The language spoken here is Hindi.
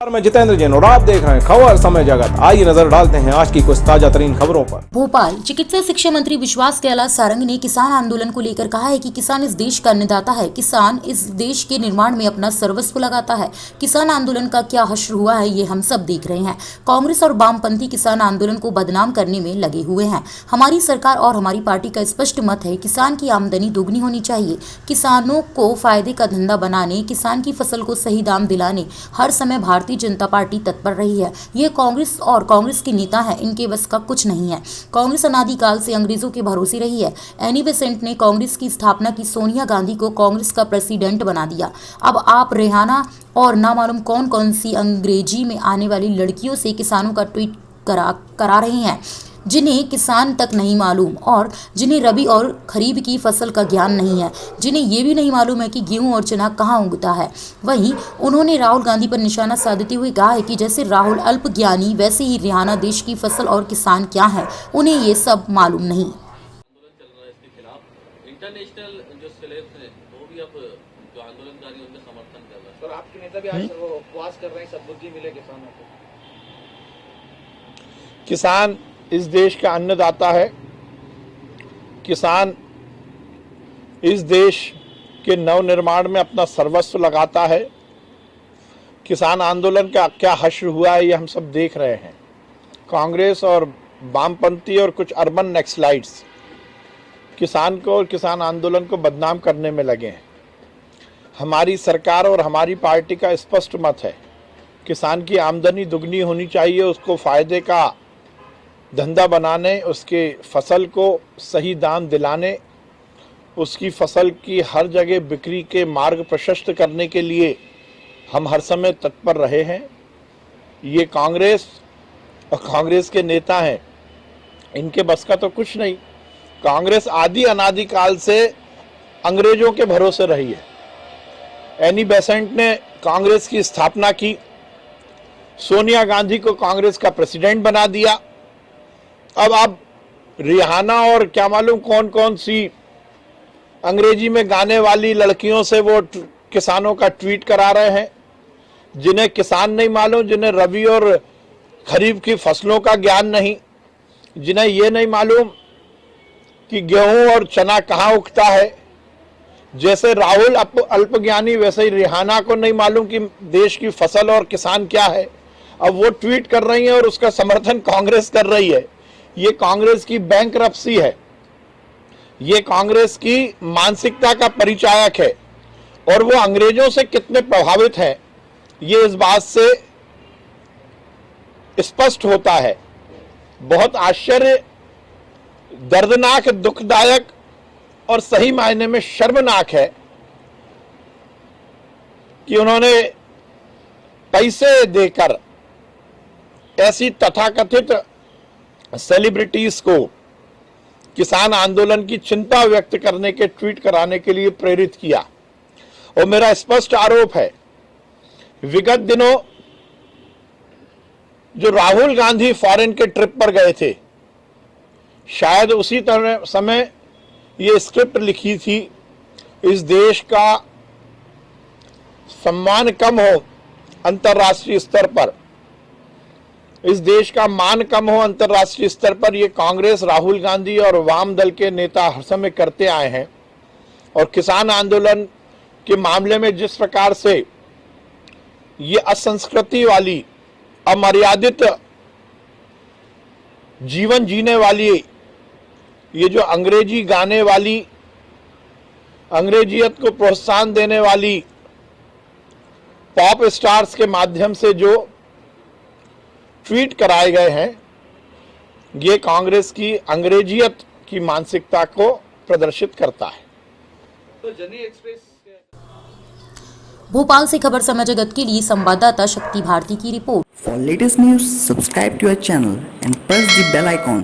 मैं जितेंद्र जैन और आप देख रहे हैं खबर समय जगत। आइए नजर डालते हैं आज की कुछ ताजा तरीन खबरों पर। भोपाल चिकित्सा शिक्षा मंत्री विश्वास कैलाश सारंग ने किसान आंदोलन को लेकर कहा है कि किसान इस देश का अन्नदाता है। किसान इस देश के निर्माण में अपना सर्वस्व लगाता है। किसान आंदोलन का क्या हश्र हुआ है ये हम सब देख रहे हैं। कांग्रेस और वामपंथी किसान आंदोलन को बदनाम करने में लगे हुए हैं। हमारी सरकार और हमारी पार्टी का स्पष्ट मत है, किसान की आमदनी दोगुनी होनी चाहिए। किसानों को फायदे का धंधा बनाने, किसान की फसल को सही दाम दिलाने हर समय भारतीय जनता पार्टी तत्पर रही है। ये कांग्रेस और कांग्रेस के नेता हैं, इनके बस का कुछ नहीं है। कांग्रेस अनादिकाल से अंग्रेजों के भरोसे रही है। एनी बेसेंट ने कांग्रेस की स्थापना की, सोनिया गांधी को कांग्रेस का प्रेसिडेंट बना दिया। अब आप रेहाना और ना मालूम कौन कौन सी अंग्रेजी में आने वाली लड़कियों से किसानों का ट्वीट करा रहे हैं, जिन्हें किसान तक नहीं मालूम और जिन्हें रबी और खरीफ की फसल का ज्ञान नहीं है, जिन्हें ये भी नहीं मालूम है कि गेहूं और चना कहाँ उगता है। वहीं उन्होंने राहुल गांधी पर निशाना साधते हुए कहा है कि जैसे राहुल अल्पज्ञानी वैसे ही रिहाना देश की फसल और किसान क्या है, उन्हें ये सब मालूम नहीं। आंदोलन चल रहा है इसके खिलाफ। इंटरनेशनल जो सेलेब्स हैं वो भी अब जो आंदोलनकारी उनका समर्थन कर रहा है। सर आपके नेता भी आज वो उपवास कर रहे हैं, सद्बुद्धि मिले किसानों को। किसान इस देश का अन्नदाता है। किसान इस देश के नवनिर्माण में अपना सर्वस्व लगाता है। किसान आंदोलन का क्या हश्र हुआ है ये हम सब देख रहे हैं। कांग्रेस और वामपंथी और कुछ अर्बन नक्सलाइट्स किसान को और किसान आंदोलन को बदनाम करने में लगे हैं। हमारी सरकार और हमारी पार्टी का स्पष्ट मत है, किसान की आमदनी दुगनी होनी चाहिए। उसको फायदे का धंधा बनाने, उसके फसल को सही दाम दिलाने, उसकी फसल की हर जगह बिक्री के मार्ग प्रशस्त करने के लिए हम हर समय तत्पर रहे हैं। ये कांग्रेस और कांग्रेस के नेता हैं, इनके बस का तो कुछ नहीं। कांग्रेस आदि अनादिकाल से अंग्रेजों के भरोसे रही है। एनी बेसेंट ने कांग्रेस की स्थापना की, सोनिया गांधी को कांग्रेस का प्रेसिडेंट बना दिया। अब आप रिहाना और क्या मालूम कौन कौन सी अंग्रेजी में गाने वाली लड़कियों से वो किसानों का ट्वीट करा रहे हैं, जिन्हें किसान नहीं मालूम, जिन्हें रबी और खरीफ की फसलों का ज्ञान नहीं, जिन्हें ये नहीं मालूम कि गेहूं और चना कहाँ उगता है। जैसे राहुल अल्पज्ञानी वैसे ही रिहाना को नहीं मालूम कि देश की फसल और किसान क्या है। अब वो ट्वीट कर रही है और उसका समर्थन कांग्रेस कर रही है। ये कांग्रेस की बैंकरप्सी है, ये कांग्रेस की मानसिकता का परिचायक है। और वो अंग्रेजों से कितने प्रभावित हैं ये इस बात से स्पष्ट होता है। बहुत आश्चर्य, दर्दनाक, दुखदायक और सही मायने में शर्मनाक है कि उन्होंने पैसे देकर ऐसी तथाकथित सेलिब्रिटीज को किसान आंदोलन की चिंता व्यक्त करने के ट्वीट कराने के लिए प्रेरित किया। और मेरा स्पष्ट आरोप है, विगत दिनों जो राहुल गांधी फॉरेन के ट्रिप पर गए थे, शायद उसी तरह समय ये स्क्रिप्ट लिखी थी, इस देश का सम्मान कम हो अंतर्राष्ट्रीय स्तर पर, इस देश का मान कम हो अंतर्राष्ट्रीय स्तर पर। ये कांग्रेस, राहुल गांधी और वाम दल के नेता हर समय करते आए हैं। और किसान आंदोलन के मामले में जिस प्रकार से ये असंस्कृति वाली, अमर्यादित जीवन जीने वाली, ये जो अंग्रेजी गाने वाली, अंग्रेजियत को प्रोत्साहन देने वाली पॉप स्टार्स के माध्यम से जो ट्वीट कराए गए हैं, ये कांग्रेस की अंग्रेजियत की मानसिकता को प्रदर्शित करता है। तो जनी एक्सप्रेस भोपाल से खबर समय जगत के लिए संवाददाता शक्ति भारती की report. For latest news, subscribe to our channel and press the bell icon.